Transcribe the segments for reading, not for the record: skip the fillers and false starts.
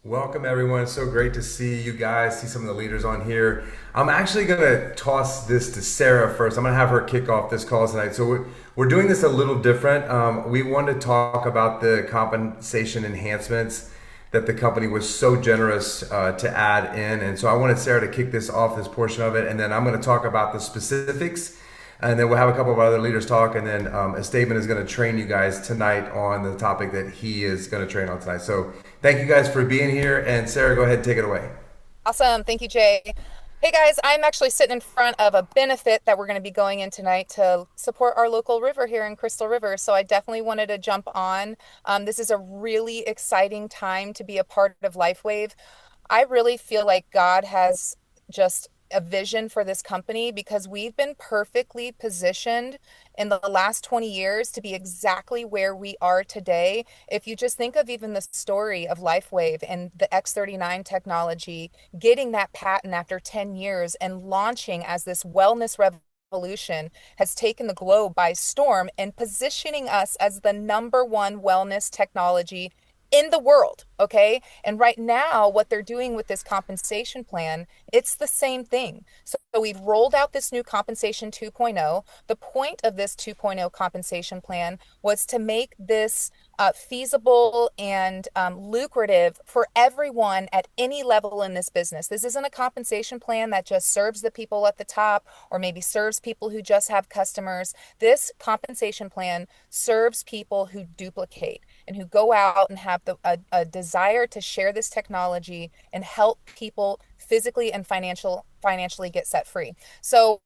Welcome, everyone. It's so great to see you guys, see some of the leaders on here. I'm actually going to toss this to Sarah first. I'm going to have her kick off this call tonight. So we're doing this a little different. We want to talk about the compensation enhancements that the company was so generous to add in. And so I wanted Sarah to kick this off, this portion of it, and then I'm going to talk about the specifics. And then we'll have a couple of other leaders talk, and then Esteban is going to train you guys tonight on the topic that he is going to train on tonight. So thank you guys for being here, and Sarah, go ahead and take it away. Awesome. Thank you, Jay. Hey guys, I'm actually sitting in front of a benefit that we're going to be going in tonight to support our local river here in Crystal River. So I definitely wanted to jump on. This is a really exciting time to be a part of LifeWave. I really feel like God has just a vision for this company because we've been perfectly positioned in the last 20 years to be exactly where we are today. If you just think of even the story of LifeWave and the X39 technology, getting that patent after 10 years and launching as this wellness revolution has taken the globe by storm and positioning us as the number one wellness technology in the world. Okay. And right now, what they're doing with this compensation plan, it's the same thing. So we've rolled out this new compensation 2.0. The point of this 2.0 compensation plan was to make this feasible and lucrative for everyone at any level in this business. This isn't a compensation plan that just serves the people at the top or maybe serves people who just have customers. This compensation plan serves people who duplicate and who go out and have a desire to share this technology and help people physically and financially get set free. So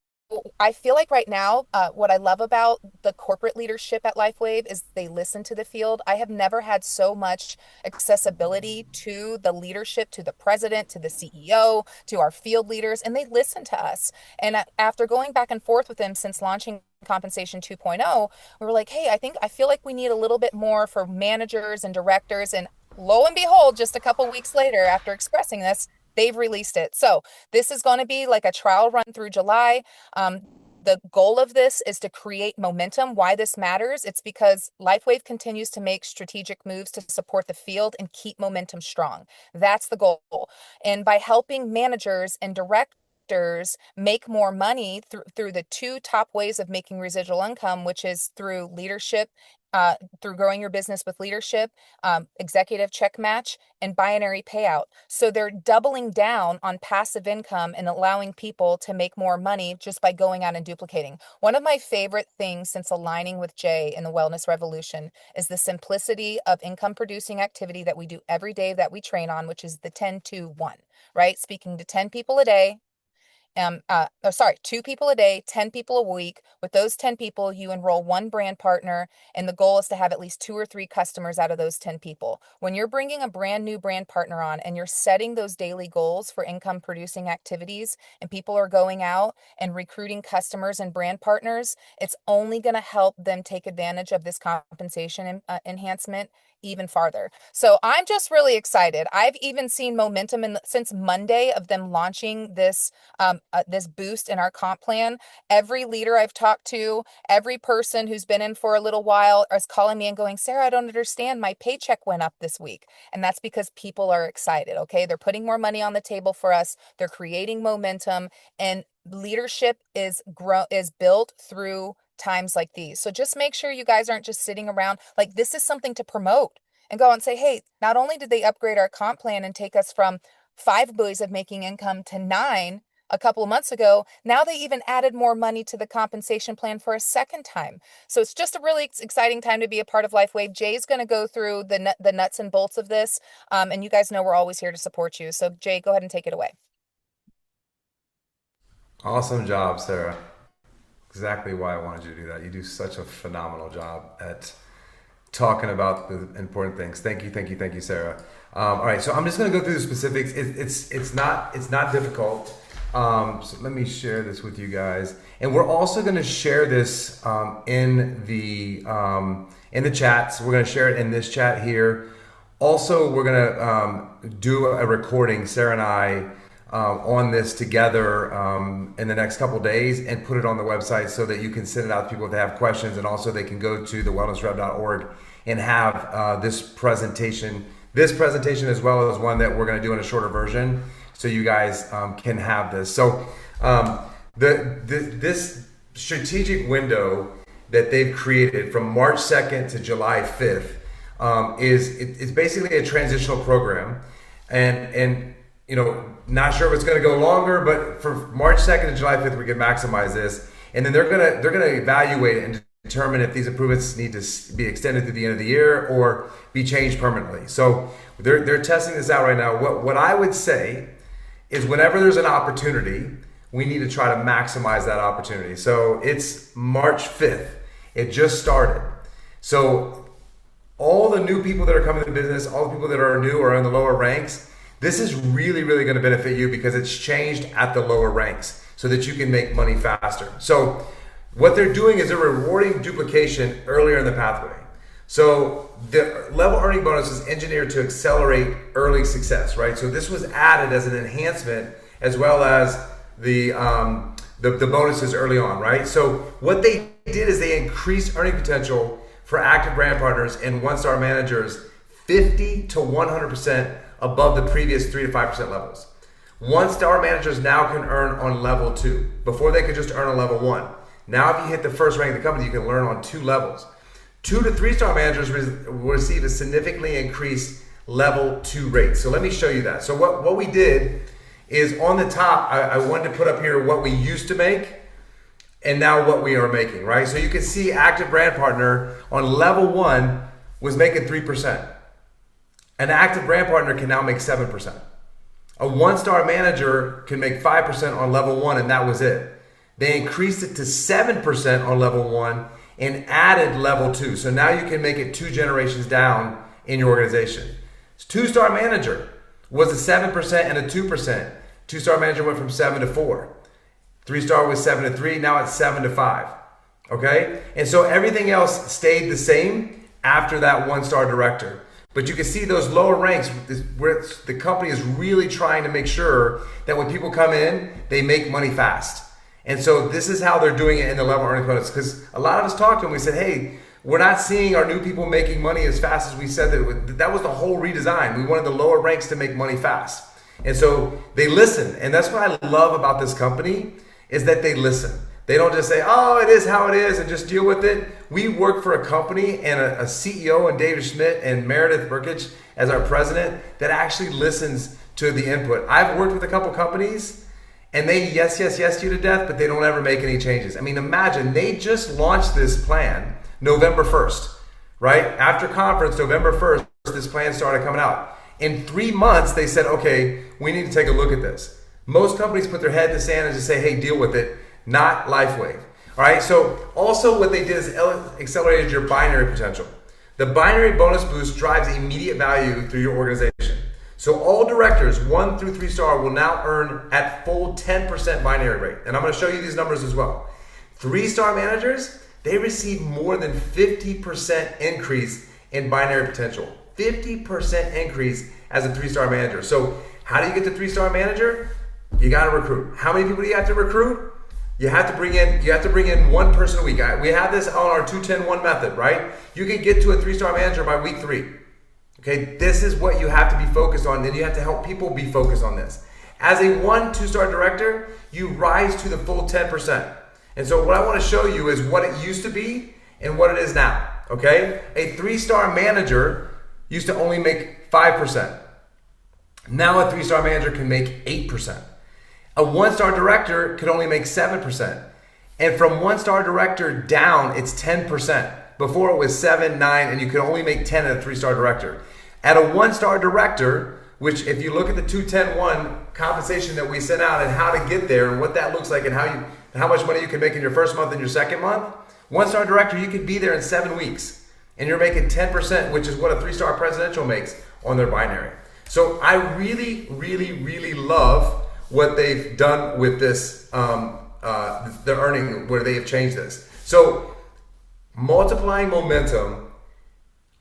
I feel like right now, what I love about the corporate leadership at LifeWave is they listen to the field. I have never had so much accessibility to the leadership, to the president, to the CEO, to our field leaders, and they listen to us. And after going back and forth with them since launching Compensation 2.0, we were like, hey, I feel like we need a little bit more for managers and directors. And lo and behold, just a couple weeks later, after expressing this, they've released it. So this is going to be like a trial run through July. The goal of this is to create momentum. Why this matters? It's because LifeWave continues to make strategic moves to support the field and keep momentum strong. That's the goal. And by helping managers and directors make more money through the two top ways of making residual income, which is through leadership, through growing your business with leadership, executive check match, and binary payout. So they're doubling down on passive income and allowing people to make more money just by going out and duplicating. One of my favorite things since aligning with Jay in the Wellness Revolution is the simplicity of income producing activity that we do every day that we train on, which is the 10-2-1, right? Speaking to 10 people a day, sorry, 2 people a day, 10 people a week. With those 10 people, you enroll one brand partner, and the goal is to have at least 2 or 3 customers out of those 10 people. When you're bringing a brand new brand partner on and you're setting those daily goals for income producing activities, and people are going out and recruiting customers and brand partners, it's only going to help them take advantage of this compensation enhancement even farther. So I'm just really excited. I've even seen momentum since Monday of them launching this boost in our comp plan. Every leader I've talked to, every person who's been in for a little while is calling me and going, Sarah, I don't understand. My paycheck went up this week. And that's because people are excited. Okay. They're putting more money on the table for us. They're creating momentum, and leadership is built through times like these. So just make sure you guys aren't just sitting around. Like, this is something to promote and go and say, hey, not only did they upgrade our comp plan and take us from 5 ways of making income to 9 a couple of months ago, now they even added more money to the compensation plan for a second time. So it's just a really exciting time to be a part of LifeWave. Jay's going to go through the nuts and bolts of this, and you guys know we're always here to support you. So Jay, go ahead and take it away. Awesome job, Sarah. Exactly why I wanted you to do that. You do such a phenomenal job at talking about the important things. Thank you, thank you, thank you, Sarah. All right, so I'm just going to go through the specifics. It's not difficult. So let me share this with you guys, and we're also going to share this in the chat. So we're going to share it in this chat here. Also, we're going to do a recording, Sarah and I, on this together in the next couple days, and put it on the website so that you can send it out to people if they have questions, and also they can go to thewellnessrev.org and have this presentation this presentation as well as one that we're going to do in a shorter version, so you guys can have this. So this strategic window that they've created from March 2nd to July 5th is basically a transitional program, and you know, not sure if it's going to go longer, but for March 2nd to July 5th, we can maximize this, and then they're gonna evaluate it and determine if these improvements need to be extended to the end of the year or be changed permanently. So they're testing this out right now. What I would say is, whenever there's an opportunity, we need to try to maximize that opportunity. So it's March 5th. It just started. So all the new people that are coming to the business, all the people that are new or in the lower ranks, this is really, really going to benefit you because it's changed at the lower ranks so that you can make money faster. So what they're doing is they're rewarding duplication earlier in the pathway. So the level earning bonus is engineered to accelerate early success, right? So this was added as an enhancement as well as the bonuses early on, right? So what they did is they increased earning potential for active brand partners and one-star managers 50 to 100% above the previous 3 to 5% levels. One-star managers now can earn on level 2. Before they could just earn on level 1. Now if you hit the first rank of the company, you can learn on 2 levels. 2 to 3-star managers will receive a significantly increased level 2 rate. So let me show you that. So what we did is, on the top, I wanted to put up here what we used to make and now what we are making, right? So you can see active brand partner on level 1 was making 3%. An active brand partner can now make 7%. A one-star manager can make 5% on level 1, and that was it. They increased it to 7% on level 1 and added level 2. So now you can make it 2 generations down in your organization. 2-star manager was a 7% and a 2%. 2-star manager went from 7 to 4. 3-star was 7 to 3. Now it's 7 to 5. Okay? And so everything else stayed the same after that 1-star director. But you can see those lower ranks where the company is really trying to make sure that when people come in, they make money fast. And so this is how they're doing it in the level earning bonus. Because a lot of us talked to them, we said, hey, we're not seeing our new people making money as fast as we said that. That was the whole redesign. We wanted the lower ranks to make money fast. And so they listen. And that's what I love about this company, is that they listen. They don't just say, oh, it is how it is, and just deal with it. We work for a company and a CEO, and David Schmidt and Meredith Burkich as our president, that actually listens to the input. I've worked with a couple companies, and they yes you to death, but they don't ever make any changes. I mean, imagine, they just launched this plan November 1st, right? After conference, November 1st, this plan started coming out. In 3 months, they said, okay, we need to take a look at this. Most companies put their head in the sand and just say, hey, deal with it. Not LifeWave. All right, so also what they did is accelerated your binary potential. The binary bonus boost drives immediate value through your organization. So all directors, 1 through 3-star, will now earn at full 10% binary rate. And I'm going to show you these numbers as well. 3-star managers, they receive more than 50% increase in binary potential. 50% increase as a 3-star manager. So how do you get to 3-star manager? You got to recruit. How many people do you have to recruit? You have to bring in 1 person a week. We have this on our 2-10-1 method, right? You can get to a 3-star manager by week 3. Okay, this is what you have to be focused on. Then you have to help people be focused on this. As a 1-2-star director, you rise to the full 10%. And so what I want to show you is what it used to be and what it is now. Okay, a 3-star manager used to only make 5%. Now a 3-star manager can make 8%. A 1-star director could only make 7%. And from 1-star director down, it's 10%. Before it was 7, 9, and you could only make 10 at a 3-star director. At a 1-star director, which if you look at the 2-10-1 compensation that we sent out and how to get there and what that looks like and how much money you can make in your first month and your second month, 1-star director, you could be there in 7 weeks. And you're making 10%, which is what a 3-star presidential makes on their binary. So I really, really, really love what they've done with this, the earning, where they have changed this. So multiplying momentum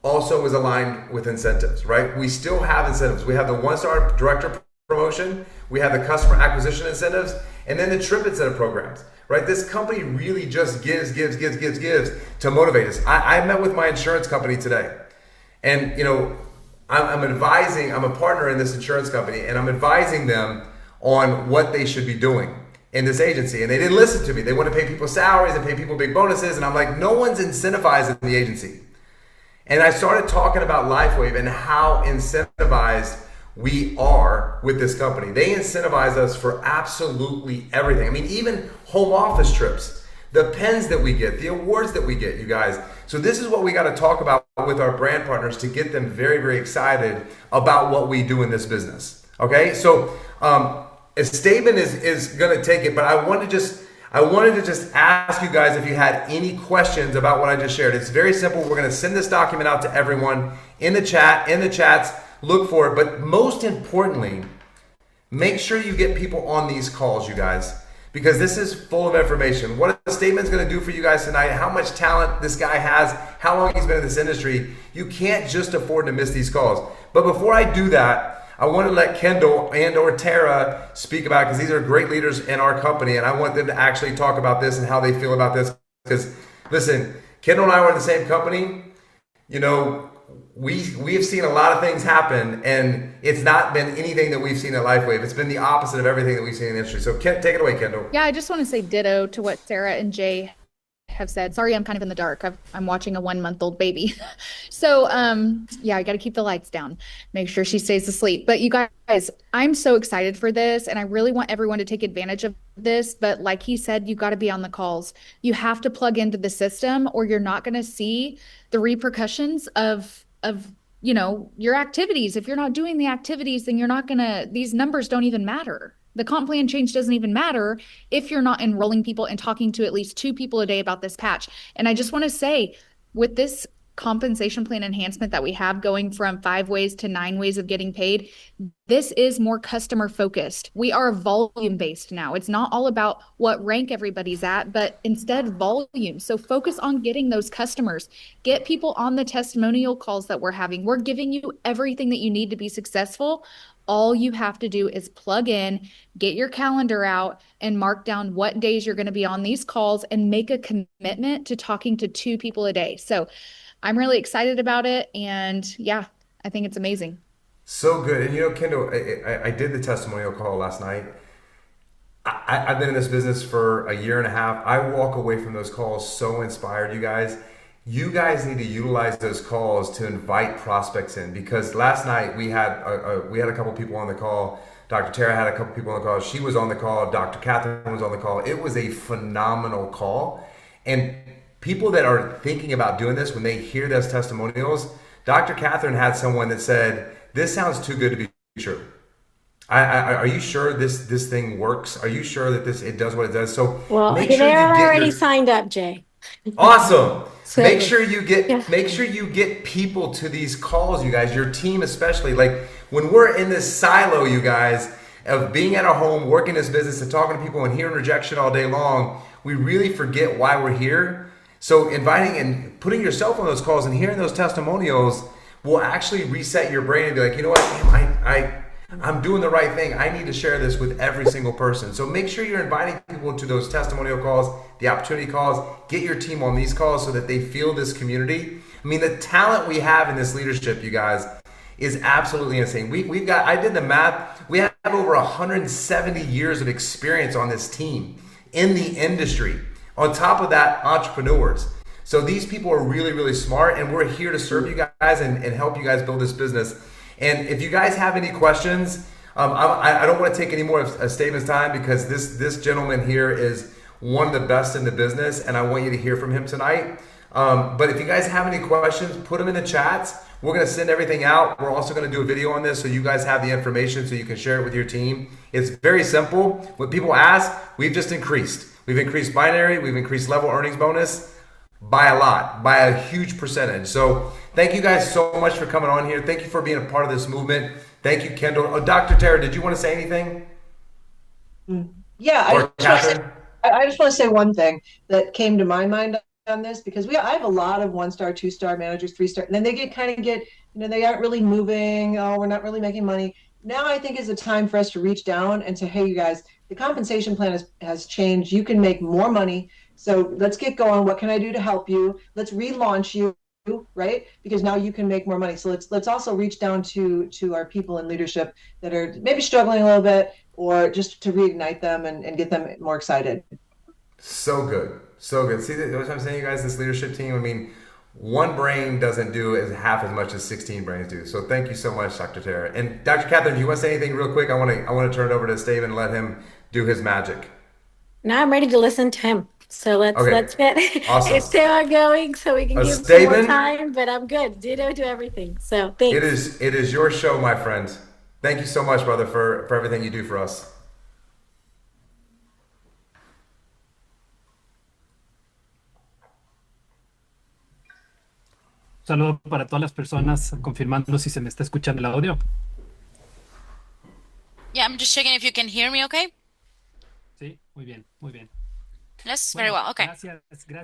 also is aligned with incentives, right? We still have incentives. We have the 1-star director promotion, we have the customer acquisition incentives, and then the trip incentive programs, right? This company really just gives to motivate us. I met with my insurance company today, and I'm a partner in this insurance company, and I'm advising them on what they should be doing in this agency. And they didn't listen to me. They want to pay people salaries and pay people big bonuses. And I'm like, no one's incentivized in the agency. And I started talking about LifeWave and how incentivized we are with this company. They incentivize us for absolutely everything. I mean, even home office trips, the pens that we get, the awards that we get, you guys. So this is what we got to talk about with our brand partners to get them very, very excited about what we do in this business. Okay, so Esteban is going to take it, but I wanted to just ask you guys if you had any questions about what I just shared. It's very simple. We're going to send this document out to everyone in the chats. Look for it, but most importantly, make sure you get people on these calls, you guys, because this is full of information. What Esteban's going to do for you guys tonight, how much talent this guy has, how long he's been in this industry. You can't just afford to miss these calls. But before I do that, I want to let Kendall and or Tara speak about it, because these are great leaders in our company, and I want them to actually talk about this and how they feel about this. Because listen, Kendall and I were in the same company. You know, we have seen a lot of things happen, and it's not been anything that we've seen at LifeWave. It's been the opposite of everything that we've seen in the industry. So take it away, Kendall. Yeah, I just want to say ditto to what Sarah and Jay have said. Sorry, I'm kind of in the dark. I'm watching a 1-month-old baby. So, yeah, I got to keep the lights down, make sure she stays asleep. But you guys, I'm so excited for this, and I really want everyone to take advantage of this. But like he said, you got to be on the calls. You have to plug into the system, or you're not going to see the repercussions of your activities. If you're not doing the activities, then you're not gonna, these numbers don't even matter. The comp plan change doesn't even matter if you're not enrolling people and talking to at least 2 people a day about this patch. And I just want to say, with this compensation plan enhancement that we have going from 5 ways to 9 ways of getting paid, this is more customer focused. We are volume based now. It's not all about what rank everybody's at, but instead volume. So focus on getting those customers, get people on the testimonial calls that we're having. We're giving you everything that you need to be successful. All you have to do is plug in, get your calendar out, and mark down what days you're going to be on these calls and make a commitment to talking to 2 people a day. So I'm really excited about it. And yeah, I think it's amazing. So good. And you know, Kendall, I did the testimonial call last night. I've been in this business for a year and a half. I walk away from those calls so inspired, you guys. You guys need to utilize those calls to invite prospects in, because last night we had a couple people on the call. Dr. Tara had a couple people on the call. She was on the call. Dr. Catherine was on the call. It was a phenomenal call. And people that are thinking about doing this, when they hear those testimonials, Dr. Catherine had someone that said, "This sounds too good to be true. Are you sure this thing works? Are you sure that it does what it does?" So well, make sure they're you already signed up, Jay. Awesome. So, make sure you yeah. get people to these calls, you guys, your team especially. Like when we're in this silo, you guys, of being at our home, working this business and talking to people and hearing rejection all day long, we really forget why we're here. So inviting and putting yourself on those calls and hearing those testimonials will actually reset your brain and be like, you know what, damn, I'm doing the right thing. I need to share this with every single person. So make sure you're inviting people to those testimonial calls, the opportunity calls. Get your team on these calls so that they feel this community. I mean, the talent we have in this leadership, you guys, is absolutely insane. We've got, I did the math, we have over 170 years of experience on this team in the industry. On top of that, entrepreneurs. So these people are really, really smart, and we're here to serve you guys and help you guys build this business. And if you guys have any questions, I don't want to take any more of Esteban's time, because this gentleman here is one of the best in the business, and I want you to hear from him tonight. But if you guys have any questions, put them in the chats. We're going to send everything out. We're also going to do a video on this so you guys have the information so you can share it with your team. It's very simple. When people ask, we've just increased. We've increased binary. We've increased level earnings bonus by a lot, by a huge percentage. So thank you guys so much for coming on here. Thank you for being a part of this movement. Thank you, Kendall. Oh, Dr. Tara, did you want to say anything? Yeah, I just want to say one thing that came to my mind on this, because I have a lot of 1-star, 2-star managers, 3-star, and then they they aren't really moving. Oh, we're not really making money. Now I think is a time for us to reach down and say, hey, you guys, the compensation plan has changed. You can make more money. So let's get going. What can I do to help you? Let's relaunch you. right? Because now you can make more money. So let's also reach down to our people in leadership that are maybe struggling a little bit, or just to reignite them and get them more excited. So good. So good. See, what I'm saying, you guys, this leadership team, I mean, one brain doesn't do as half as much as 16 brains do. So thank you so much, Dr. Tara. And Dr. Catherine, if you want to say anything real quick, I want to turn it over to Esteban and let him do his magic. Now I'm ready to listen to him. So Okay. let's get Awesome. Esteban going so we can give him some more Esteban, time. But I'm good. Ditto to everything. So it thanks. is your show, my friend. Thank you so much, brother, for everything you do for us. Saludo para todas las personas, confirmando si se me está escuchando el audio. Yeah, I'm just checking if you can hear me okay? Sí, muy bien, muy bien. Yes, very well. Okay. Gracias,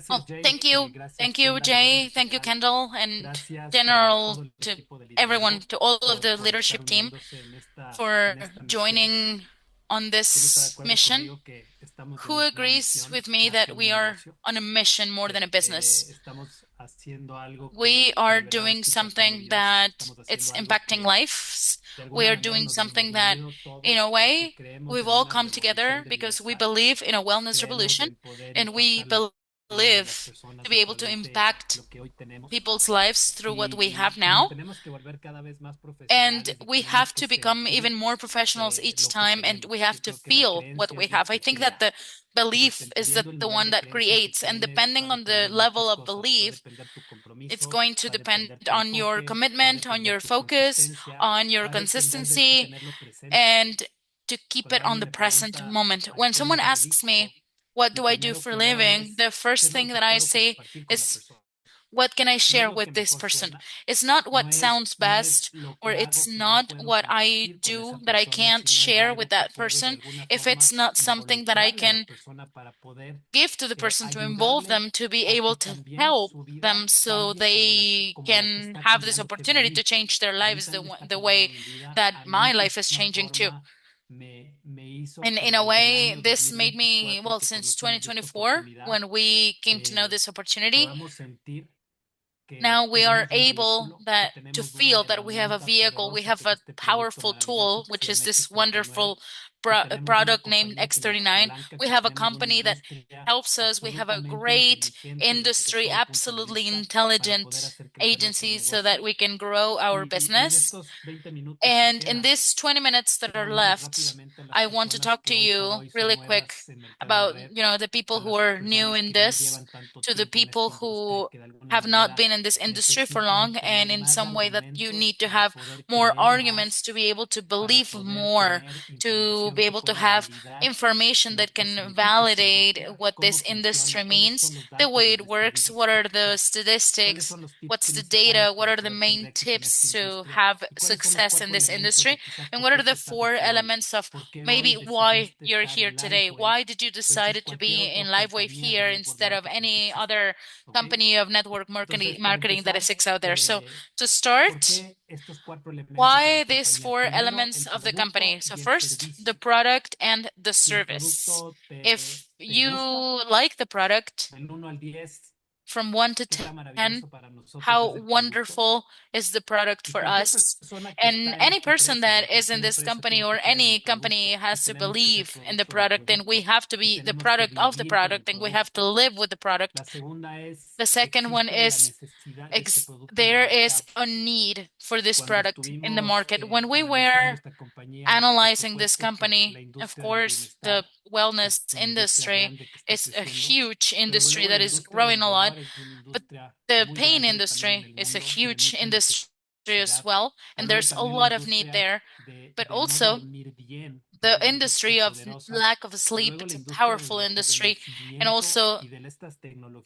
Well, Jay. thank you. Gracias, Thank you, Kendall, y Jay. bueno, Thank you, general. Kendall, and Gracias a general todo el to equipo de everyone, liderazgo to all of the por estar leadership team uniéndose for en esta misión. joining on ¿Quién está de this acuerdo mission. conmigo que estamos en Who una agrees misión with me más que that un we are negocio? on a mission more than a business? Estamos haciendo algo que We de are verdad doing estoy pasando something Dios. that Estamos it's haciendo algo impacting que lives. de We alguna are manera doing nos hemos something that, unido in a todos porque way, creemos we've en all una come revolución together de because we bienestar. believe in a wellness Creemos revolution, en poder and we impactar la vida de las believe personas to a be able to través de impact lo que hoy tenemos. people's lives through what we have Y nos now. tenemos que volver cada vez más And profesionales y we tenemos have que to become sentir even more professionals each lo que time, and tenemos. we Yo have to creo que la feel what creencia we es lo have. I que think that crea. the Y belief is dependiendo el the nivel one de that creencia que creates, and tienes, va depending a on the depender level muchas of cosas. Va a belief, depender tu it's compromiso, going to va a depend depender tu on your enfoque, va a commitment, on depender your tu focus, consistencia, on your va a depender de tu consistency, tenerlo presente. and to keep Cuando it on alguien the me present pregunta moment. a When qué me someone asks dedico, me, what lo do I do primero for a que veo living? es The qué first es lo thing que that I puedo say compartir con la is, persona. what can I No es share lo que with this mejor person? suena, It's not no what sounds es best, lo or que it's hago que no not puedo what I compartir con esa do that I persona, can't sino es share with algo que that puedo de person, alguna if forma it's not something that I involucrarle a la can persona para poder give to the person to involve ayudarle them to be a able que to también help su vida them so cambie they como lo que can está have this cambiando, que es mi opportunity to vida. change their A mí lives también está the cambiando way mi vida. that A my mí de life is alguna changing too. forma me hizo And que in a desde el way, año this made me, 2024 well, que since conocimos esta 2024, oportunidad, when we came to know this opportunity, podamos sentir now que we are tenemos un able vehículo, que that to tenemos una feel that we have a herramienta vehicle, we poderosa have que es a este producto powerful maravilloso tool, que se which is llama this X39, wonderful que tenemos una product named compañía que nos X39. apalanca, We que have a tenemos una company that industria helps us. We have a absolutamente great inteligente desde industry, todo punto de absolutely vista para poder intelligent hacer crecer nuestro agency so that negocio. we can grow our Y en business. estos 20 minutos que And in quedan, these 20 minutes that quiero are hablarles left, rápidamente a las I want to personas talk que to hoy por you hoy son really quick nuevas en Mercadeo en about, Red, the people a who las are new personas in que no this, llevan tanto to the tiempo en esta people industria y who que de alguna have not manera been in this industry for long, necesitan and tener in más some way that you argumentos need to para have poder more creer arguments to más, be able to para believe poder more, tener to be información que able to pueda have validar information lo that que can significa esta validate industria, what cómo this industry funciona, cuáles means, son los the datos, way las it works, what are the estadísticas, cuáles statistics, son los tips what's the principales data, what para are the poder main tener éxito en esta tips to industria have y cuáles son los success in cuatro this elementos industry, de quizás and por what qué are the tú estás four aquí hoy, elements of por qué hoy maybe why decidiste you're estar here en today. LifeWave Why did you versus decide to cualquier be in otra LiveWave compañía de here network instead of marketing que any existe, other ¿ok? company of network Entonces, para marketing that empezar, exists out there? So to start, ¿por qué estos cuatro elementos de la why these compañía? four Primero, elements el of the company? producto So y el first, the servicio. product and the Si el service. producto If te you gusta, like the product, del 1 al 10, from 1 to qué tan 10, maravilloso para nosotros how es el producto. wonderful is the product Y for cualquier us. persona que And está en any esta person empresa that o is in cualquier this empresa company tiene que or creer en el any company producto y has to tenemos que ser believe in the producto del product, and we producto have to y be the tenemos que product of the vivir con el product, and we have to producto. live with the product. La segunda es, The second one existe la is necesidad de este producto en el there is mercado. a need for this Cuando product in the estuvimos market. When we analizando were esta compañía, por analyzing this supuesto que la company, of industria del course, the bienestar wellness es una industria industry grande que está is a creciendo, huge pero industry luego la that is industria growing del a lot, dolor es una but industria the muy pain grande también en industry el is a mundo, de huge mucha industry as necesidad. well, Pero and luego there's a también la lot of need industria there. But de no also, dormir bien, que es the una industria industry of poderosa. lack of Pero sleep, luego la it's a industria del powerful industry, and rejuvenecimiento also y de estas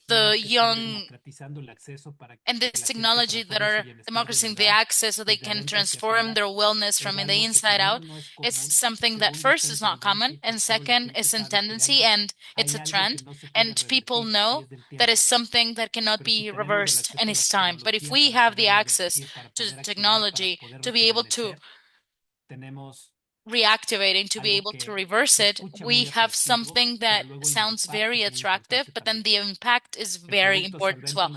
the tecnologías que están young democratizando el acceso para and que this la gente technology that transforme su are bienestar de democratizing the verdad access so they desde can adentro hacia transform afuera. their wellness Es from in the algo que inside primero out. no es It's común, something that segundo first está en is not common, tendencia y and tercero la second gente is in sabe que tendency, and it's hay a algo que trend, no se puede and people revertir y know es del that is tiempo. something that cannot Pero si be tenemos el reversed acceso a any la time. But if tecnología we para have the poder access invertir, para to the poder activar, para technology poder to be able to rejuvenecer, tenemos reactivating to be able to reverse it, we have something that sounds very attractive, but then the impact is very important as well.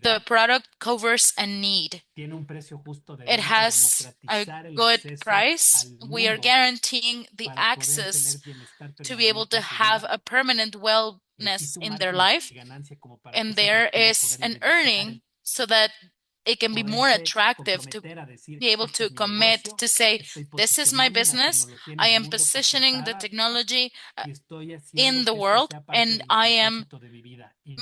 The product covers a need. It has a good price. We are guaranteeing the access to be able to have a permanent wellness in their life. And there is an earning so that it can be more attractive to be able to commit to say, this is my business. I am positioning the technology in the world, and I am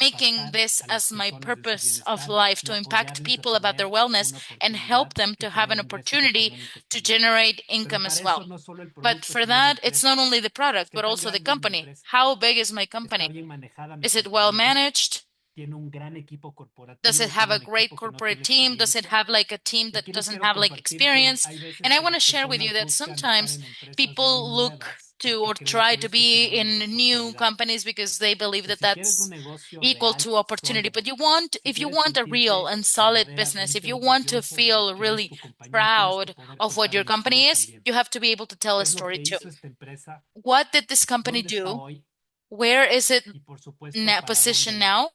making this as my purpose of life to impact people about their wellness and help them to have an opportunity to generate income as well. But for that, it's not only the product, but also the company. How big is my company? Is it well managed? Does it have a great corporate team? Does it have like a team that doesn't have like experience? And I want to share with you that sometimes people look to or try to be in new companies because they believe that that's equal to opportunity. But if you want a real and solid business, if you want to feel really proud of what your company is, you have to be able to tell a story too. What did this company do? Where is it positioned now?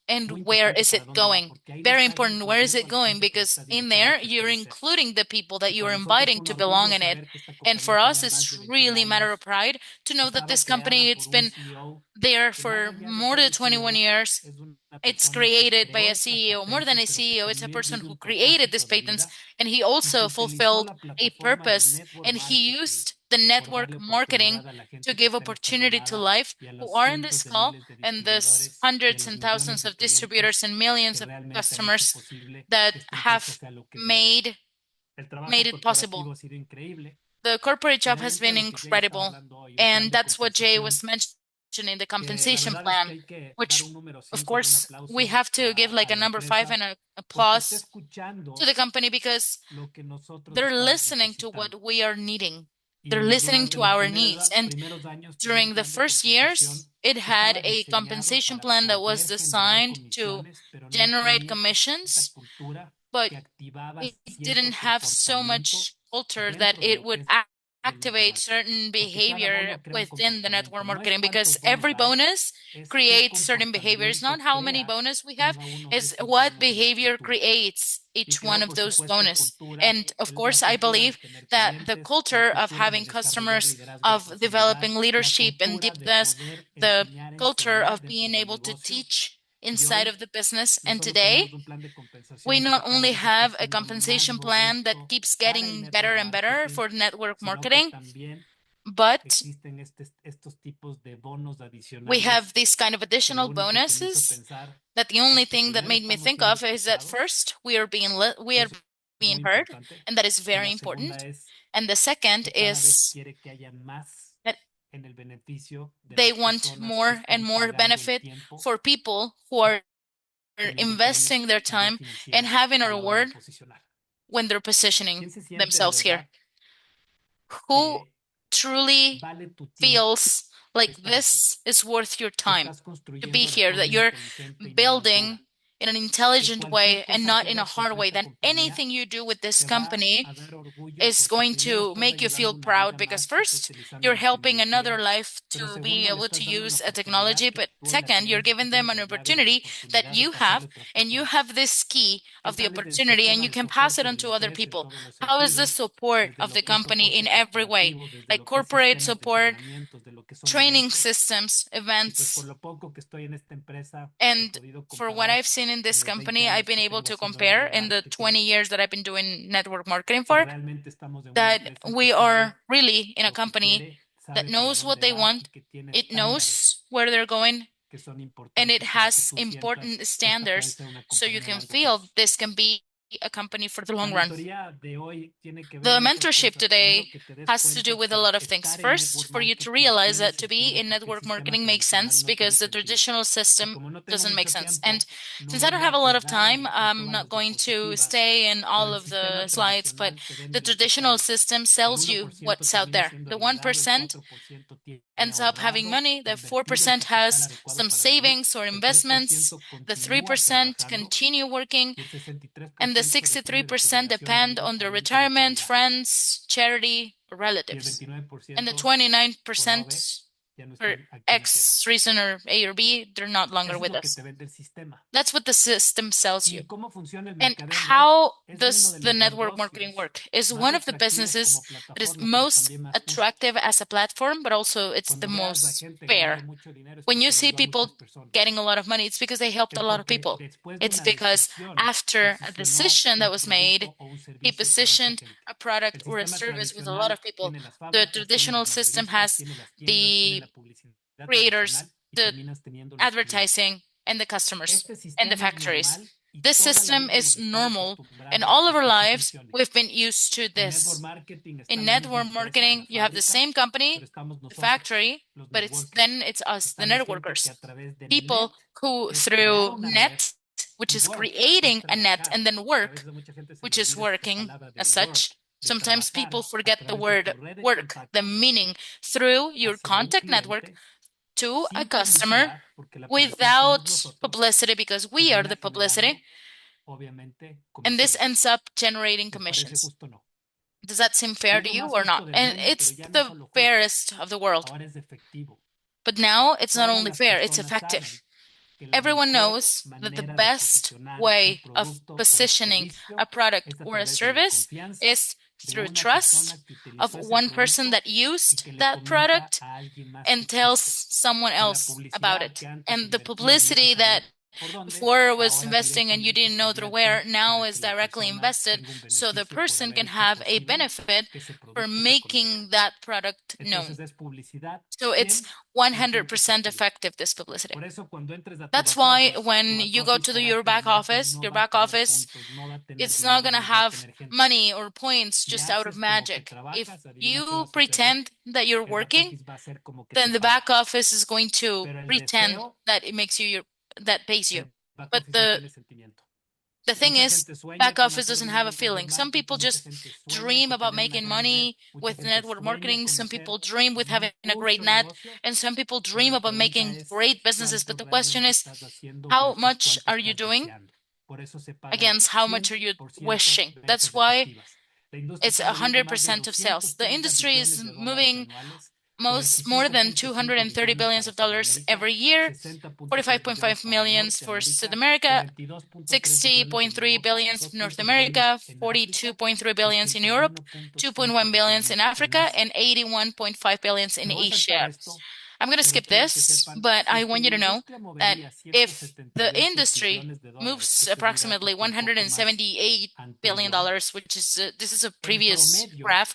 And where is it going? Very important. Where is it going? Because in there, you're including the people that you're inviting to belong in it. And for us, it's really a matter of pride to know that this company, it's been there for more than 21 years. It's created by a CEO. More than a CEO, it's a person who created these patents, and he also fulfilled a purpose, and he used the network marketing to give opportunity to life who are in this call, and there's hundreds and thousands of distributors and millions of customers that have made it possible. The corporate job has been incredible, and that's what Jay was mentioning, the compensation plan, which of course we have to give like a number 5 and a applause to the company because they're listening to what we are needing. They're listening to our needs. And during the first years, it had a compensation plan that was designed to generate commissions, but it didn't have so much culture that it would activate certain behavior within the network marketing because every bonus creates certain behaviors. Not how many bonus we have, is what behavior creates each one of those bonus. And of course, I believe that the culture of having customers, of developing leadership and deepness, the culture of being able to teach inside of the business. And today, we not only have a compensation plan that keeps getting better and better for network marketing, but we have these kind of additional bonuses that the only thing that made me think of is that first, we are being heard, and that is very important. And the second is that they want more and more benefit for people who are investing their time and having a reward when they're positioning themselves here. Who truly feels like this is worth your time to be here, that you're building in an intelligent way and not in a hard way, then anything you do with this company is going to make you feel proud because first, you're helping another life to be able to use a technology, but second, you're giving them an opportunity that you have, and you have this key of the opportunity and you can pass it on to other people. How is the support of the company in every way? Like corporate support, training systems, events. And for what I've seen in this company, I've been able to compare in the 20 years that I've been doing network marketing for, that we are really in a company that knows what they want, it knows where they're going, and it has important standards so you can feel this can be a company for the long run. The mentorship today has to do with a lot of things. First, for you to realize that to be in network marketing makes sense because the traditional system doesn't make sense. And since I don't have a lot of time, I'm not going to stay in all of the slides, but the traditional system sells you what's out there. The 1% ends up having money. The 4% has some savings or investments. The 3% continue working. And the 63% depend on their retirement, friends, charity, or relatives. And the 29% for X reason or A or B, they're not longer with us. That's what the system sells you. And how does the network marketing work? Is one of the businesses that is most attractive as a platform, but also it's the most fair. When you see people getting a lot of money, it's because they helped a lot of people. It's because after a decision that was made, he positioned a product or a service with a lot of people. The traditional system has the creators, the advertising, and the customers and the factories. This system is normal. In all of our lives, we've been used to this. In network marketing, you have the same company, the factory, but it's us, the networkers. People who through net, which is creating a net, and then work, which is working as such. Sometimes people forget the word work, the meaning through your contact network to a customer without publicity because we are the publicity. And this ends up generating commissions. Does that seem fair to you or not? And it's the fairest of the world. But now it's not only fair, it's effective. Everyone knows that the best way of positioning a product or a service is through trust of one person that used that product and tells someone else about it. And the publicity that before was investing and you didn't know through where, now is directly invested so the person can have a benefit for making that product known. So it's 100% effective, this publicity. That's why when you go to your back office, it's not going to have money or points just out of magic. If you pretend that you're working, then the back office is going to pretend that it makes you that pays you. But the thing is, back office doesn't have a feeling. Some people just dream about making money with network marketing. Some people dream with having a great net, and some people dream about making great businesses. But the question is, how much are you doing against how much are you wishing? That's why it's 100% of sales. The industry is moving more than 230 billions of dollars every year, 45.5 millions for South America, 60.3 billions in North America, 42.3 billions in Europe, 2.1 billions in Africa, and 81.5 billions in Asia. I'm going to skip this, but I want you to know that if the industry moves approximately $178 billion, which is this is a previous graph,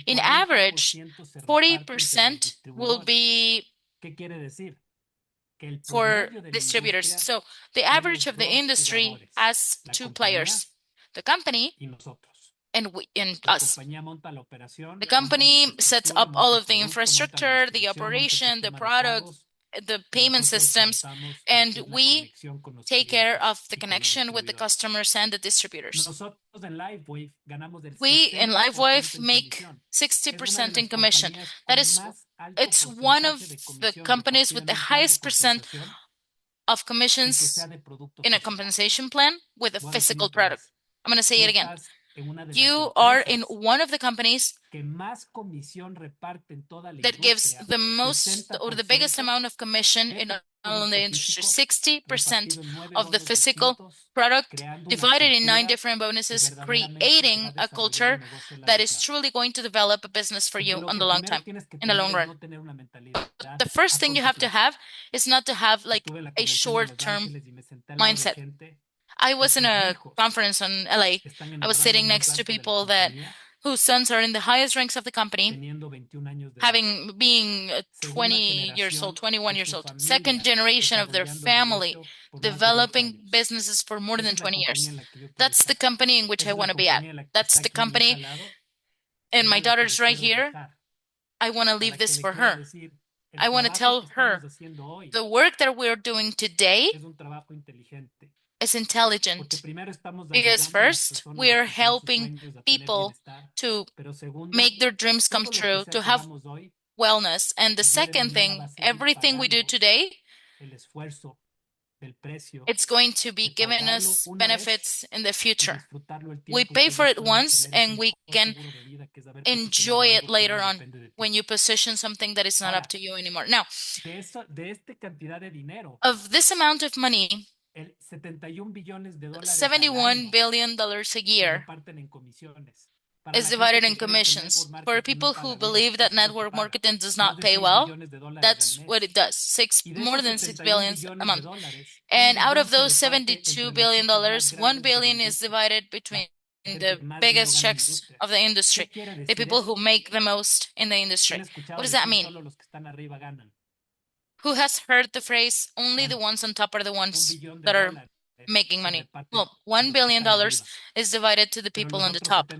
in average, 40% will be for distributors. So the average of the industry has two players, the company and us. The company sets up all of the infrastructure, the operation, the product, the payment systems, and we take care of the connection with the customers and the distributors. We in LiveWave make 60% in commission. It's one of the companies with the highest percent of commissions in a compensation plan with a physical product. I'm going to say it again. You are in one of the companies that gives the most or the biggest amount of commission in all in the industry. 60% of the physical product divided in 9 different bonuses, creating a culture that is truly going to develop a business for you on the long time, in the long run. The first thing you have to have is not to have like a short-term mindset. I was in a conference in LA. I was sitting next to people whose sons are in the highest ranks of the company, being 20 years old, 21 years old, second generation of their family, developing businesses for more than 20 years. That's the company in which I want to be at. That's the company, and my daughter's right here. I want to leave this for her. I want to tell her the work that we're doing today is intelligent because first we are helping people to make their dreams come true, to have wellness. And the second thing, everything we do today, it's going to be giving us benefits in the future. We pay for it once and we can enjoy it later on when you position something that is not up to you anymore. Now, of this amount of money, $71 billion a year is divided in commissions. For people who believe that network marketing does not pay well, that's what it does. More than 6 billion a month. And out of those $72 billion, $1 billion is divided between the biggest checks of the industry, the people who make the most in the industry. What does that mean? Who has heard the phrase, only the ones on top are the ones that are making money? Well, $1 billion is divided to the people on the top,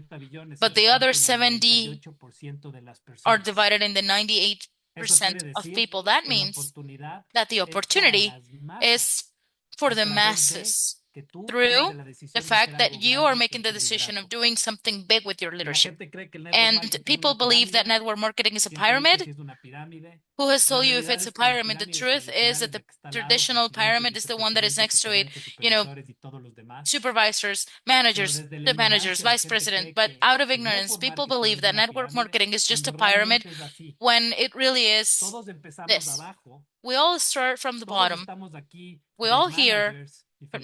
but the other 70 are divided in the 98% of people. That means that the opportunity is for the masses through the fact that you are making the decision of doing something big with your leadership. And people believe that network marketing is a pyramid. Who has told you if it's a pyramid? The truth is that the traditional pyramid is the one that is next to it, supervisors, managers, the managers, vice president. But out of ignorance, people believe that network marketing is just a pyramid when it really is this. We all start from the bottom. We all here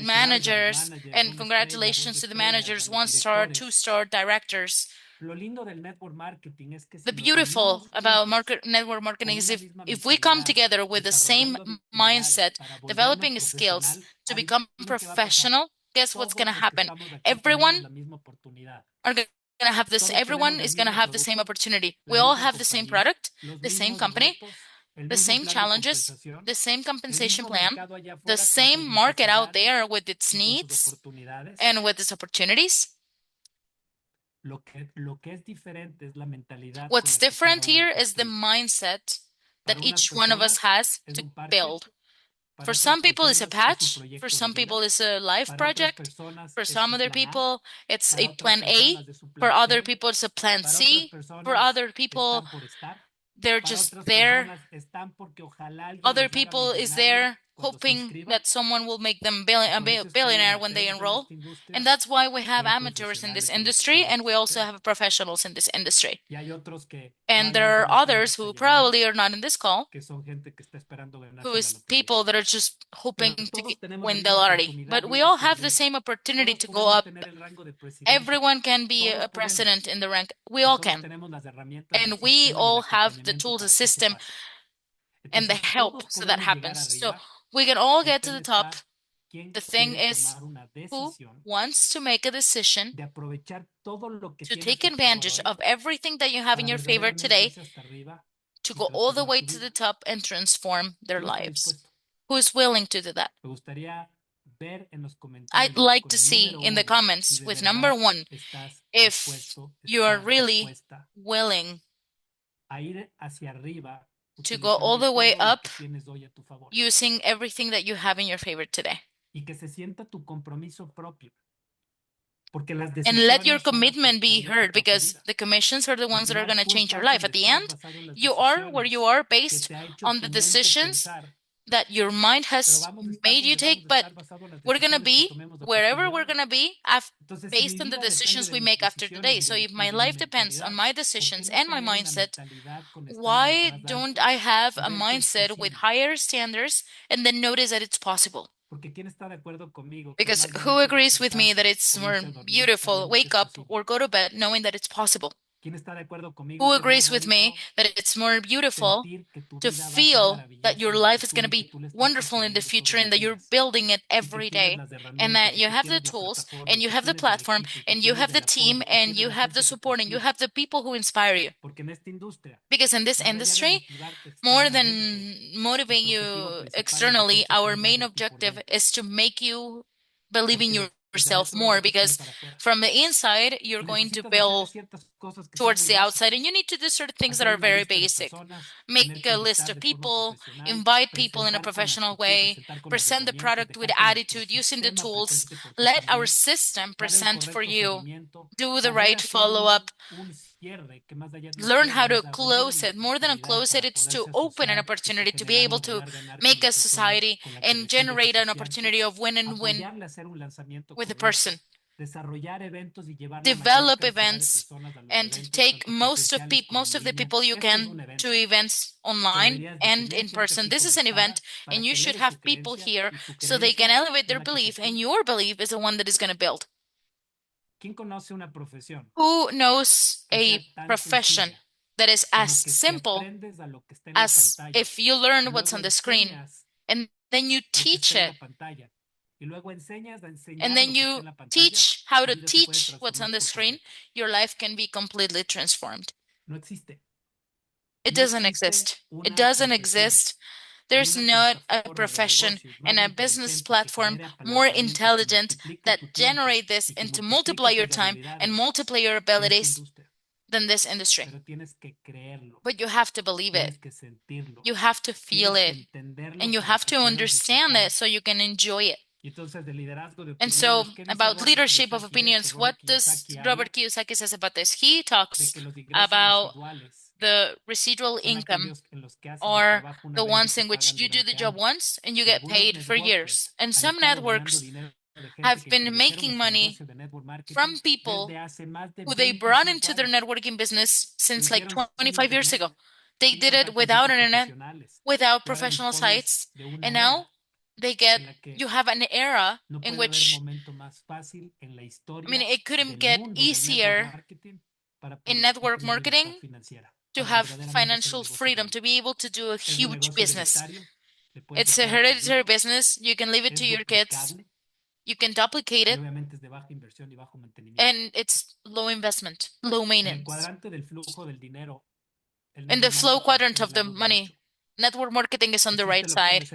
managers, and congratulations to the managers, 1-star, 2-star directors. The beautiful about network marketing is if we come together with the same mindset, developing skills to become professional, guess what's going to happen? Everyone is going to have the same opportunity. We all have the same product, the same company, the same challenges, the same compensation plan, the same market out there with its needs and with its opportunities. What's different here is the mindset that each one of us has to build. For some people, it's a patch. For some people, it's a life project. For some other people, it's a plan A. For other people, it's a plan C. For other people, they're just there. Other people is there hoping that someone will make them a billionaire when they enroll. And that's why we have amateurs in this industry, and we also have professionals in this industry. And there are others who probably are not in this call, who is people that are just hoping to win the lottery. But we all have the same opportunity to go up. Everyone can be a president in the rank. We all can. And we all have the tools, the system, and the help so that happens. So we can all get to the top. The thing is, who wants to make a decision to take advantage of everything that you have in your favor today to go all the way to the top and transform their lives? Who is willing to do that? I'd like to see in the comments with number 1 if you are really willing to go all the way up using everything that you have in your favor today. And let your commitment be heard, because the commissions are the ones that are going to change your life. At the end, you are where you are based on the decisions that your mind has made you take, but we're going to be wherever we're going to be based on the decisions we make after today. So if my life depends on my decisions and my mindset, why don't I have a mindset with higher standards and then notice that it's possible? Because who agrees with me that it's more beautiful, wake up or go to bed knowing that it's possible? Who agrees with me that it's more beautiful to feel that your life is going to be wonderful in the future and that you're building it every day, and that you have the tools and you have the platform and you have the team and you have the support and you have the people who inspire you? Because in this industry, more than motivating you externally, our main objective is to make you believe in yourself more, because from the inside, you're going to build towards the outside, and you need to do certain things that are very basic. Make a list of people, invite people in a professional way, present the product with attitude, using the tools. Let our system present for you. Do the right follow-up. learn how to close it. More than a close it, it's to open an opportunity to be able to make a society and generate an opportunity of win and win with a person. Develop events and take most of the people you can to events online and in person. This is an event, and you should have people here so they can elevate their belief, and your belief is the one that is going to build. Who knows a profession that is as simple as if you learn what's on the screen and then you teach it, and then you teach how to teach what's on the screen, your life can be completely transformed. It doesn't exist. It doesn't exist. There's not a profession and a business platform more intelligent that generate this and to multiply your time and multiply your abilities than this industry. But you have to believe it. You have to feel it. And you have to understand it so you can enjoy it. And so, about leadership of opinions, what does Robert Kiyosaki says about this? He talks about the residual income, or the ones in which you do the job once and you get paid for years. And some networks have been making money from people who they brought into their networking business since like 25 years ago. They did it without internet, without professional sites, and now you have an era in which, it couldn't get easier in network marketing to have financial freedom, to be able to do a huge business. It's a hereditary business. You can leave it to your kids. You can duplicate it. And it's low investment, low maintenance. In the flow quadrant of the money, network marketing is on the right side.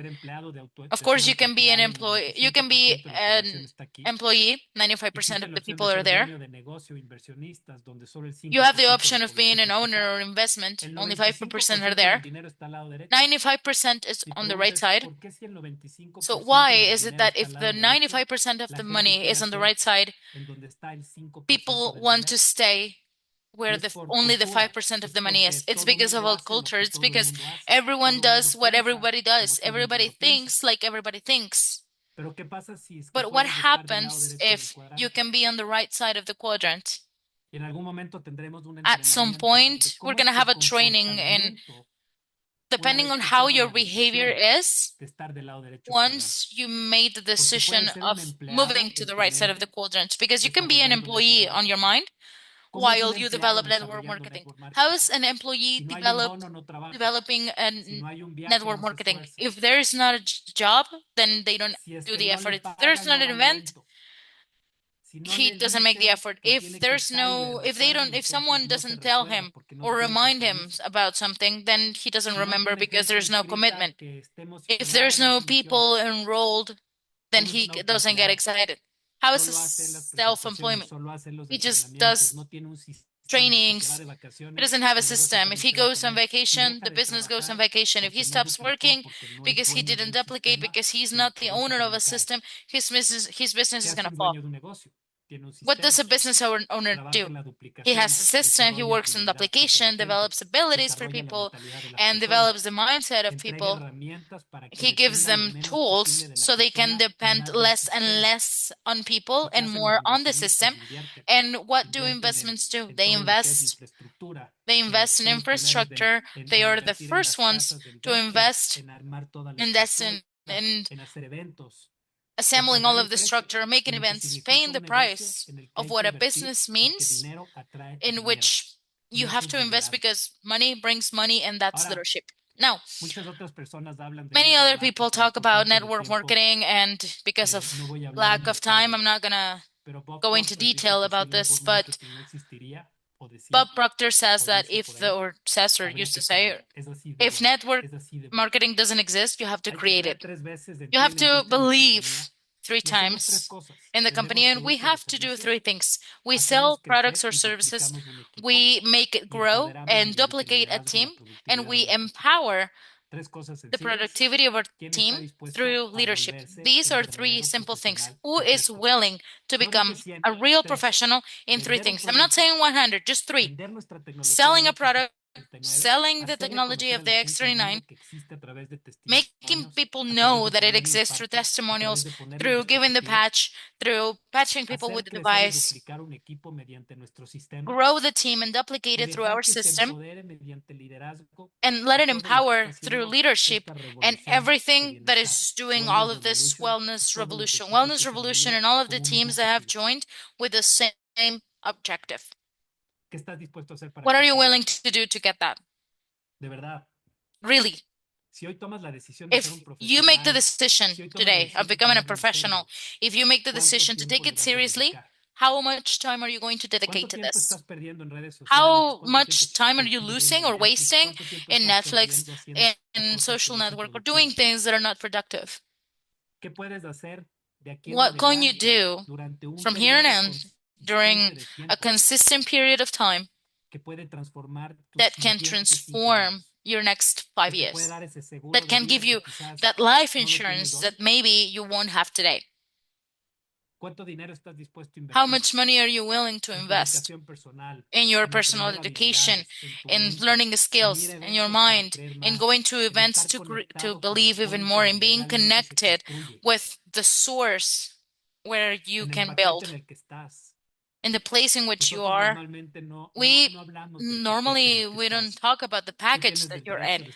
Of course, you can be an employee. You can be an employee. 95% of the people are there. You have the option of being an owner or investment. Only 5% are there. 95% is on the right side. So why is it that if the 95% of the money is on the right side, people want to stay where only the 5% of the money is? It's because of old culture. It's because everyone does what everybody does. Everybody thinks like everybody thinks. But what happens if you can be on the right side of the quadrant? At some point, we're going to have a training, and depending on how your behavior is, once you made the decision of moving to the right side of the quadrant, because you can be an employee on your mind while you develop network marketing. How is an employee developing a network marketing? If there is not a job, then they don't do the effort. If there's not an event, he doesn't make the effort. If someone doesn't tell him or remind him about something, then he doesn't remember because there's no commitment. If there's no people enrolled, then he doesn't get excited. How is self-employment? He just does trainings. He doesn't have a system. If he goes on vacation, the business goes on vacation. If he stops working because he didn't duplicate, because he's not the owner of a system, his business is going to fall. What does a business owner do? He has a system. He works on duplication, develops abilities for people, and develops the mindset of people. He gives them tools so they can depend less and less on people and more on the system. And what do investments do? They invest in infrastructure. They are the first ones to invest in assembling all of the structure, making events, paying the price of what a business means, in which you have to invest because money brings money, and that's leadership. Now, many other people talk about network marketing, and because of lack of time, I'm not going to go into detail about this, but Bob Proctor says that used to say, if network marketing doesn't exist, you have to create it. You have to believe 3 times in the company, and we have to do 3 things. We sell products or services, we make it grow and duplicate a team, and we empower the productivity of our team through leadership. These are three simple things. Who is willing to become a real professional in three things? I'm not saying 100, just three. Selling a product, selling the technology of the X39, making people know that it exists through testimonials, through giving the patch, through patching people with the device, grow the team and duplicate it through our system, and let it empower through leadership and everything that is doing all of this wellness revolution. Wellness revolution and all of the teams that have joined with the same objective. What are you willing to do to get that? Really. If you make the decision today of becoming a professional, if you make the decision to take it seriously, how much time are you going to dedicate to this? How much time are you losing or wasting in Netflix, in social network, or doing things that are not productive? What can you do from here on in during a consistent period of time that can transform your next 5 years, that can give you that life insurance that maybe you won't have today? How much money are you willing to invest in your personal education, in learning the skills, in your mind, in going to events to believe even more, in being connected with the source where you can build? In the place in which you are, we don't talk about the package that you're in.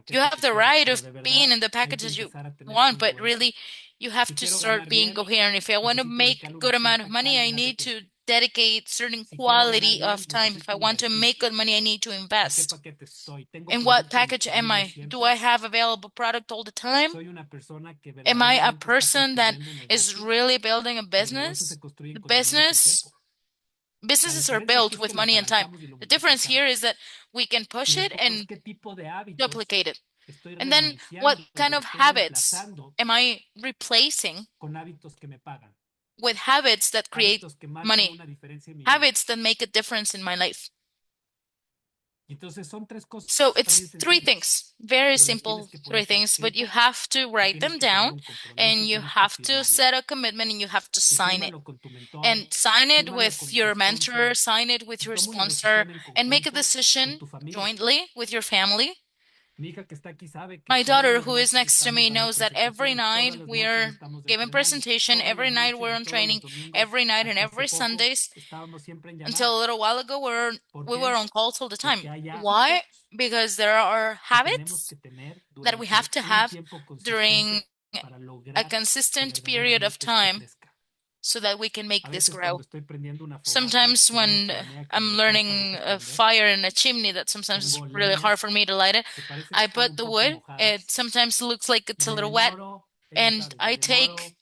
You have the right of being in the packages you want, but really you have to start being coherent. If I want to make a good amount of money, I need to dedicate certain quality of time. If I want to make good money, I need to invest. In what package am I? Do I have available product all the time? Am I a person that is really building a business? Businesses are built with money and time. The difference here is that we can push it and duplicate it. And then what kind of habits am I replacing with habits that create money, habits that make a difference in my life? So it's three things, very simple three things, but you have to write them down and you have to set a commitment and you have to sign it. And sign it with your mentor, sign it with your sponsor, and make a decision jointly with your family. My daughter, who is next to me, knows that every night we're giving presentation, every night we're on training, every night and every Sundays. Until a little while ago, we were on calls all the time. Why? Because there are habits that we have to have during a consistent period of time so that we can make this grow. Sometimes when I'm learning a fire in a chimney that sometimes is really hard for me to light it, I put the wood. It sometimes looks like it's a little wet, and I take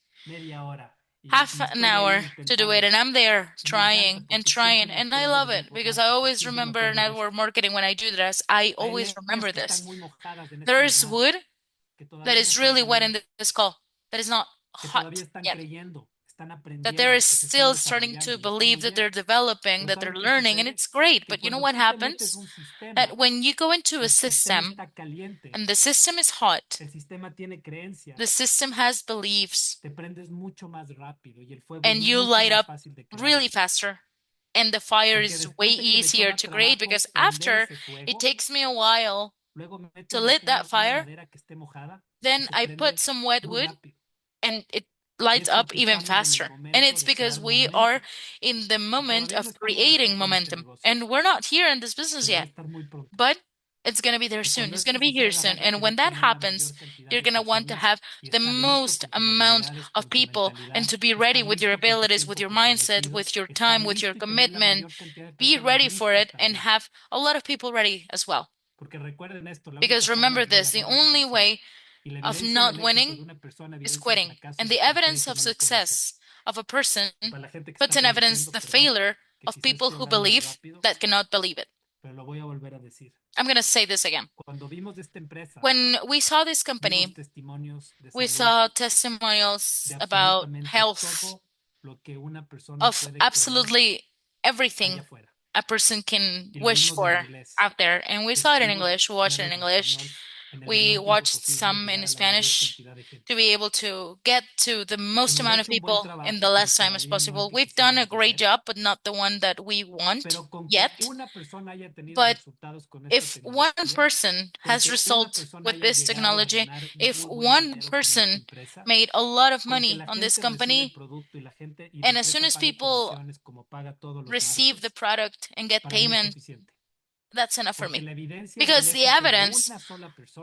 half an hour to do it, and I'm there trying and trying, and I love it because I always remember network marketing when I do this. I always remember this. There is wood that is really wet in this call, that is not hot yet, that they're still starting to believe that they're developing, that they're learning, and it's great. But you know what happens? That when you go into a system and the system is hot, the system has beliefs, and you light up really faster. And the fire is way easier to create because after it takes me a while to lit that fire, then I put some wet wood and it lights up even faster. And it's because we are in the moment of creating momentum. And we're not here in this business yet, but it's going to be there soon. It's going to be here soon. And when that happens, you're going to want to have the most amount of people and to be ready with your abilities, with your mindset, with your time, with your commitment. Be ready for it and have a lot of people ready as well. Because remember this, the only way of not winning is quitting. And the evidence of success of a person puts in evidence the failure of people who believe that cannot believe it. I'm going to say this again. When we saw this company, we saw testimonials about health, of absolutely everything a person can wish for out there. And we saw it in English, we watched it in English. We watched some in Spanish to be able to get to the most amount of people in the less time as possible. We've done a great job, but not the one that we want yet. But if one person has results with this technology, if one person made a lot of money on this company, and as soon as people receive the product and get payment, that's enough for me. Because the evidence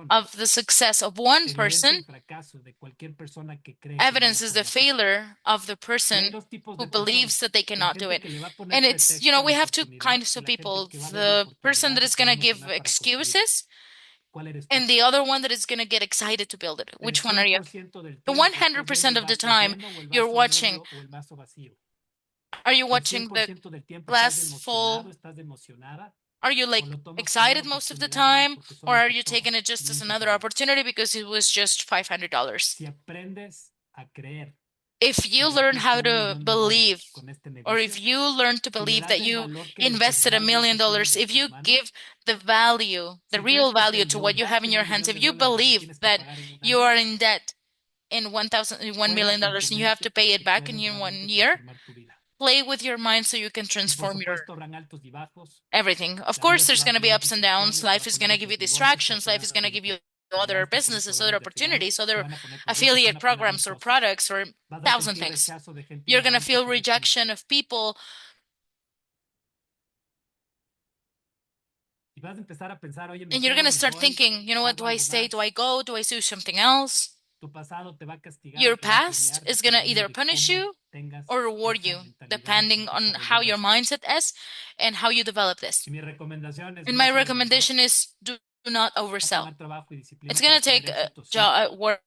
of the success of one person evidences the failure of the person who believes that they cannot do it. And it's, we have two kinds of people. The person that is going to give excuses and the other one that is going to get excited to build it. Which one are you? The 100% of the time you're watching, are you watching the glass full? Are you like excited most of the time, or are you taking it just as another opportunity because it was just $500? If you learn how to believe, or if you learn to believe that you invested $1 million, if you give the value, the real value to what you have in your hands, if you believe that you are in debt in $1 million and you have to pay it back in 1 year, play with your mind so you can transform your everything. Of course, there's going to be ups and downs. Life is going to give you distractions. Life is going to give you other businesses, other opportunities, other affiliate programs or products or 1,000 things. You're going to feel rejection of people. And you're going to start thinking, you know what, do I stay? Do I go? Do I do something else? Your past is going to either punish you or reward you, depending on how your mindset is and how you develop this. And my recommendation is do not oversell. It's going to take work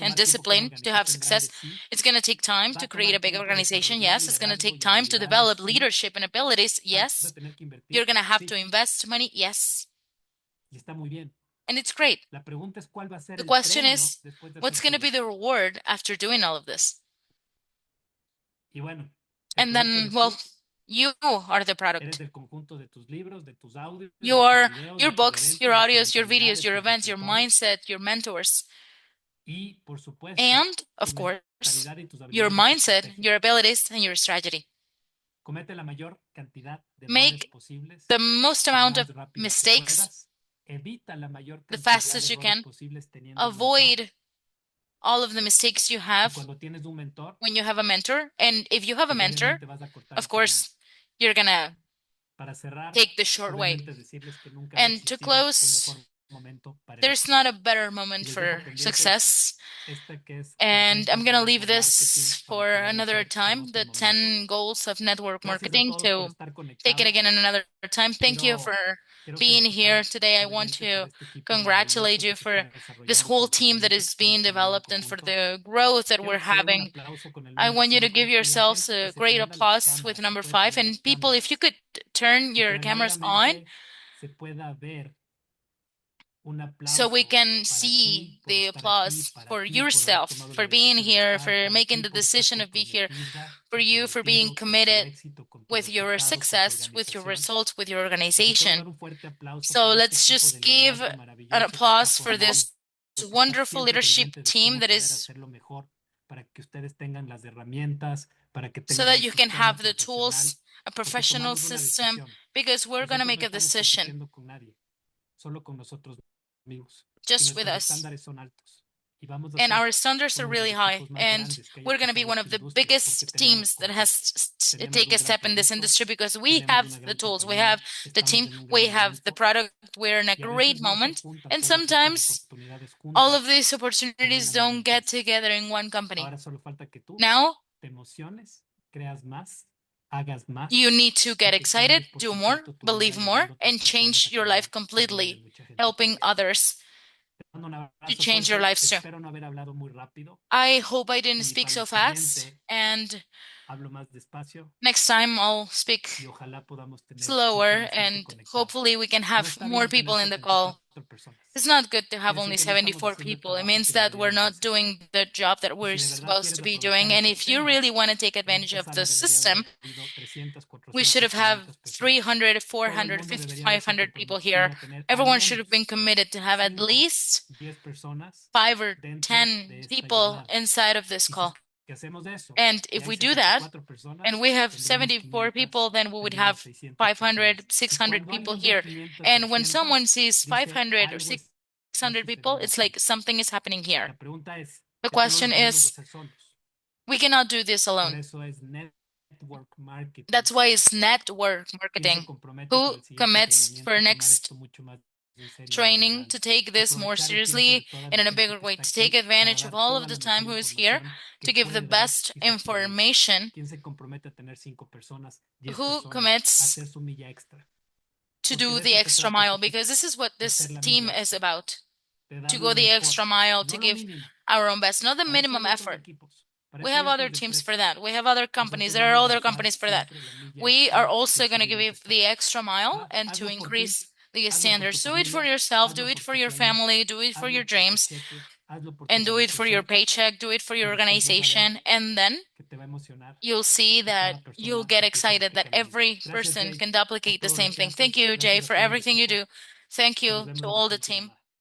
and discipline to have success. It's going to take time to create a big organization. Yes. It's going to take time to develop leadership and abilities. Yes. You're going to have to invest money. Yes. And it's great. The question is, what's going to be the reward after doing all of this? And then, well, you are the product. You are your books, your audios, your videos, your events, your mindset, your mentors. And, of course, your mindset, your abilities, and your strategy. Make the most amount of mistakes the fastest you can. Avoid all of the mistakes you have when you have a mentor. And if you have a mentor, of course, you're going to take the short way. And to close, there's not a better moment for success. And I'm going to leave this for another time, the 10 goals of network marketing, to take it again in another time. Thank you for being here today. I want to congratulate you for this whole team that is being developed and for the growth that we're having. I want you to give yourselves a great applause with number 5. And people, if you could turn your cameras on, so we can see the applause for yourself, for being here, for making the decision of being here, for you, for being committed with your success, with your results, with your organization. So let's just give an applause for this wonderful leadership team that is so that you can have the tools, a professional system, because we're going to make a decision just with us. And our standards are really high. And we're going to be one of the biggest teams that has to take a step in this industry because we have the tools, we have the team, we have the product. We're in a great moment. And sometimes all of these opportunities don't get together in one company. Now, you need to get excited, do more, believe more, and change your life completely, helping others to change your lives too. I hope I didn't speak so fast, and Next time I'll speak slower and hopefully we can have more people in the call. It's not good to have only 74 people. It means that we're not doing the job that we're supposed to be doing. And if you really want to take advantage of the system, we should have 300, 400, 500 people here. Everyone should have been committed to have at least 5 or 10 people inside of this call. And if we do that, and we have 74 people, then we would have 500, 600 people here. And when someone sees 500 or 600 people, it's like something is happening here. The question is, we cannot do this alone. That's why it's network marketing. Who commits for next training to take this more seriously and in a bigger way, to take advantage of all of the time who is here, to give the best information? Who commits to do the extra mile? Because this is what this team is about, to go the extra mile, to give our own best, not the minimum effort. We have other teams for that. We have other companies. There are other companies for that. We are also going to give the extra mile and to increase the standards. Do it for yourself. Do it for your family. Do it for your dreams. And do it for your paycheck. Do it for your organization. And then you'll see that you'll get excited that every person can duplicate the same thing. Thank you, Jay, for everything you do. Thank you to all the team.